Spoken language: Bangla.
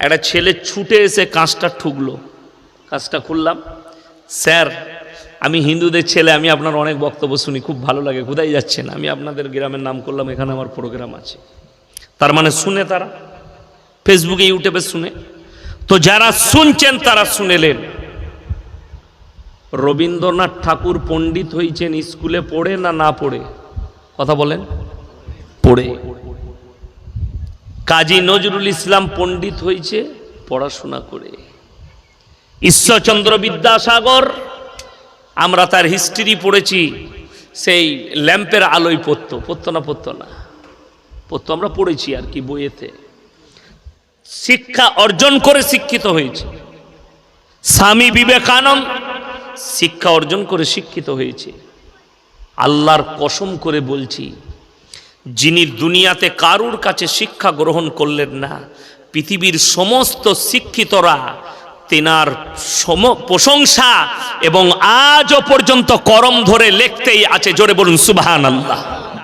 একটা ছেলে ছুটে এসে কাঁচটা ঠুকলো, কাঁচটা খুললাম, স্যার আমি হিন্দুদের ছেলে, আমি আপনার অনেক বক্তব্য শুনি, খুব ভালো লাগে, কোথায় যাচ্ছেন? আমি আপনাদের গ্রামের নাম করলাম, এখানে আমার প্রোগ্রাম আছে। তার মানে শুনে তারা ফেসবুকে ইউটিউবে শুনে, তো যারা শুনছেন তারা শুনেলেন রবীন্দ্রনাথ ঠাকুর পণ্ডিত হয়েছেন স্কুলে পড়ে না না পড়ে? কথা বলেন। পড়ে। কাজী নজরুল ইসলাম পণ্ডিত হয়েছে পড়াশোনা করে। ঈশ্বরচন্দ্র বিদ্যাসাগর আমরা তার হিস্ট্রি পড়েছি, সেই ল্যাম্পের আলোয় পড়তো না পড়তো, আমরা পড়েছি আর কি বইয়েতে। শিক্ষা অর্জন করে শিক্ষিত হয়েছে। স্বামী বিবেকানন্দ শিক্ষা অর্জন করে শিক্ষিত হয়েছে। আল্লাহর কসম করে বলছি, যিনি দুনিয়াতে কারুর কাছে শিক্ষা গ্রহণ করলেন না, পৃথিবীর সমস্ত শিক্ষিতরা তেনার প্রশংসা এবং আজও পর্যন্ত করম ধরে লিখতেই আছে। জোরে বলুন সুবহানাল্লাহ।